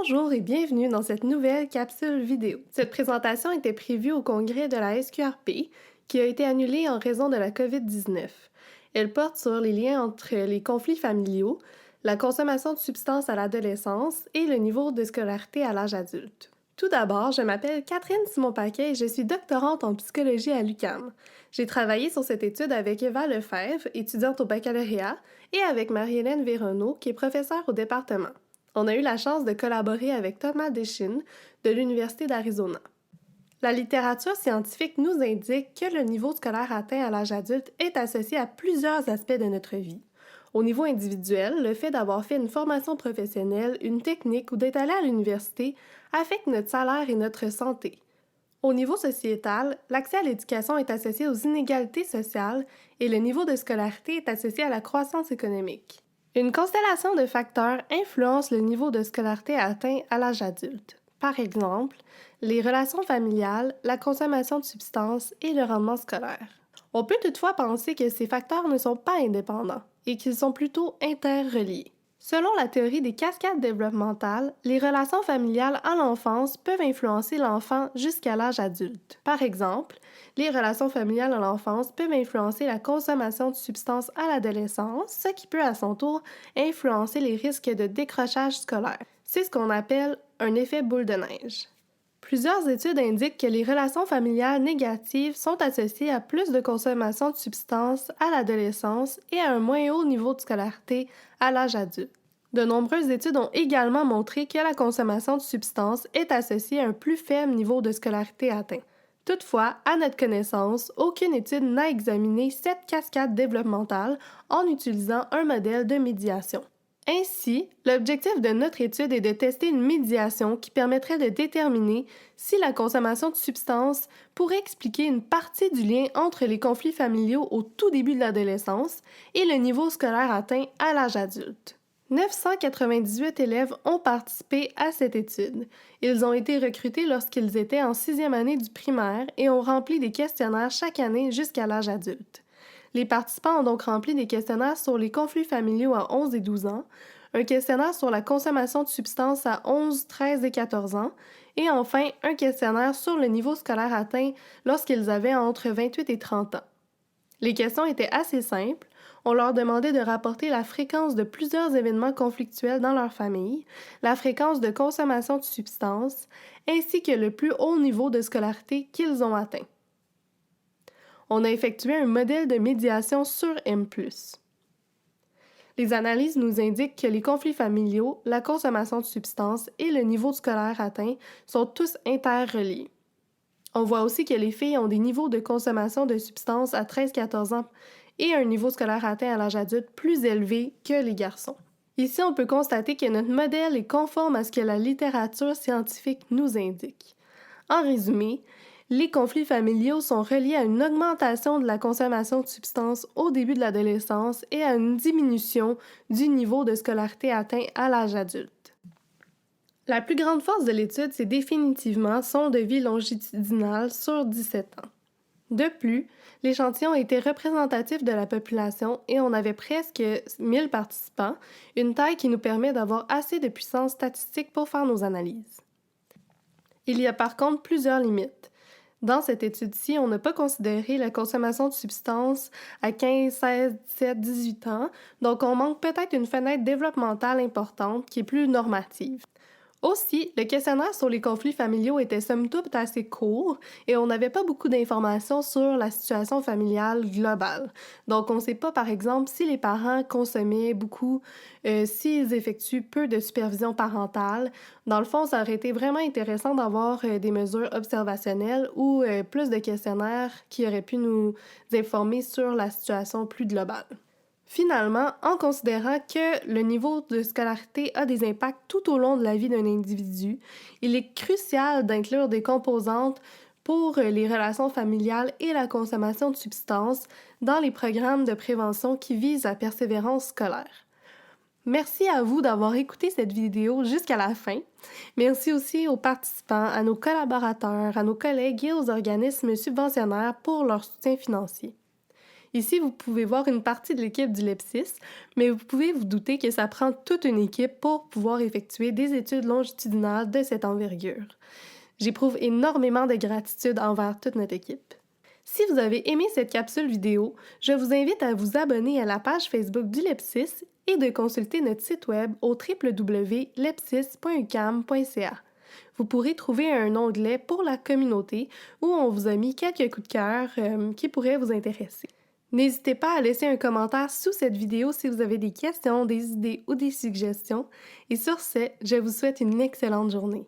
Bonjour et bienvenue dans cette nouvelle capsule vidéo. Cette présentation était prévue au congrès de la SQRP qui a été annulée en raison de la COVID-19. Elle porte sur les liens entre les conflits familiaux, la consommation de substances à l'adolescence et le niveau de scolarité à l'âge adulte. Tout d'abord, je m'appelle Catherine Simon-Paquet et je suis doctorante en psychologie à l'UQAM. J'ai travaillé sur cette étude avec Eva Lefebvre, étudiante au baccalauréat, et avec Marie-Hélène Véronneau, qui est professeure au département. On a eu la chance de collaborer avec Thomas Deschines de l'Université d'Arizona. La littérature scientifique nous indique que le niveau scolaire atteint à l'âge adulte est associé à plusieurs aspects de notre vie. Au niveau individuel, le fait d'avoir fait une formation professionnelle, une technique ou d'être allé à l'université affecte notre salaire et notre santé. Au niveau sociétal, l'accès à l'éducation est associé aux inégalités sociales et le niveau de scolarité est associé à la croissance économique. Une constellation de facteurs influence le niveau de scolarité atteint à l'âge adulte. Par exemple, les relations familiales, la consommation de substances et le rendement scolaire. On peut toutefois penser que ces facteurs ne sont pas indépendants et qu'ils sont plutôt interreliés. Selon la théorie des cascades développementales, les relations familiales à l'enfance peuvent influencer l'enfant jusqu'à l'âge adulte. Par exemple, les relations familiales à l'enfance peuvent influencer la consommation de substances à l'adolescence, ce qui peut à son tour influencer les risques de décrochage scolaire. C'est ce qu'on appelle un effet boule de neige. Plusieurs études indiquent que les relations familiales négatives sont associées à plus de consommation de substances à l'adolescence et à un moins haut niveau de scolarité à l'âge adulte. De nombreuses études ont également montré que la consommation de substances est associée à un plus faible niveau de scolarité atteint. Toutefois, à notre connaissance, aucune étude n'a examiné cette cascade développementale en utilisant un modèle de médiation. Ainsi, l'objectif de notre étude est de tester une médiation qui permettrait de déterminer si la consommation de substances pourrait expliquer une partie du lien entre les conflits familiaux au tout début de l'adolescence et le niveau scolaire atteint à l'âge adulte. 998 élèves ont participé à cette étude. Ils ont été recrutés lorsqu'ils étaient en 6e année du primaire et ont rempli des questionnaires chaque année jusqu'à l'âge adulte. Les participants ont donc rempli des questionnaires sur les conflits familiaux à 11 et 12 ans, un questionnaire sur la consommation de substances à 11, 13 et 14 ans, et enfin un questionnaire sur le niveau scolaire atteint lorsqu'ils avaient entre 28 et 30 ans. Les questions étaient assez simples. On leur demandait de rapporter la fréquence de plusieurs événements conflictuels dans leur famille, la fréquence de consommation de substances, ainsi que le plus haut niveau de scolarité qu'ils ont atteint. On a effectué un modèle de médiation sur M+. Les analyses nous indiquent que les conflits familiaux, la consommation de substances et le niveau scolaire atteint sont tous interreliés. On voit aussi que les filles ont des niveaux de consommation de substances à 13-14 ans et un niveau scolaire atteint à l'âge adulte plus élevé que les garçons. Ici, on peut constater que notre modèle est conforme à ce que la littérature scientifique nous indique. En résumé, les conflits familiaux sont reliés à une augmentation de la consommation de substances au début de l'adolescence et à une diminution du niveau de scolarité atteint à l'âge adulte. La plus grande force de l'étude, c'est définitivement son de vie longitudinal sur 17 ans. De plus, l'échantillon était représentatif de la population et on avait presque 1000 participants, une taille qui nous permet d'avoir assez de puissance statistique pour faire nos analyses. Il y a par contre plusieurs limites. Dans cette étude-ci, on n'a pas considéré la consommation de substances à 15, 16, 17, 18 ans, donc on manque peut-être une fenêtre développementale importante qui est plus normative. Aussi, le questionnaire sur les conflits familiaux était somme toute assez court et on n'avait pas beaucoup d'informations sur la situation familiale globale. Donc, on ne sait pas, par exemple, si les parents consommaient beaucoup, s'ils effectuent peu de supervision parentale. Dans le fond, ça aurait été vraiment intéressant d'avoir des mesures observationnelles ou plus de questionnaires qui auraient pu nous informer sur la situation plus globale. Finalement, en considérant que le niveau de scolarité a des impacts tout au long de la vie d'un individu, il est crucial d'inclure des composantes pour les relations familiales et la consommation de substances dans les programmes de prévention qui visent la persévérance scolaire. Merci à vous d'avoir écouté cette vidéo jusqu'à la fin. Merci aussi aux participants, à nos collaborateurs, à nos collègues et aux organismes subventionnaires pour leur soutien financier. Ici, vous pouvez voir une partie de l'équipe du LEPSIS, mais vous pouvez vous douter que ça prend toute une équipe pour pouvoir effectuer des études longitudinales de cette envergure. J'éprouve énormément de gratitude envers toute notre équipe. Si vous avez aimé cette capsule vidéo, je vous invite à vous abonner à la page Facebook du LEPSIS et de consulter notre site web au www.lepsis.ucam.ca. Vous pourrez trouver un onglet pour la communauté où on vous a mis quelques coups de cœur qui pourraient vous intéresser. N'hésitez pas à laisser un commentaire sous cette vidéo si vous avez des questions, des idées ou des suggestions. Et sur ce, je vous souhaite une excellente journée.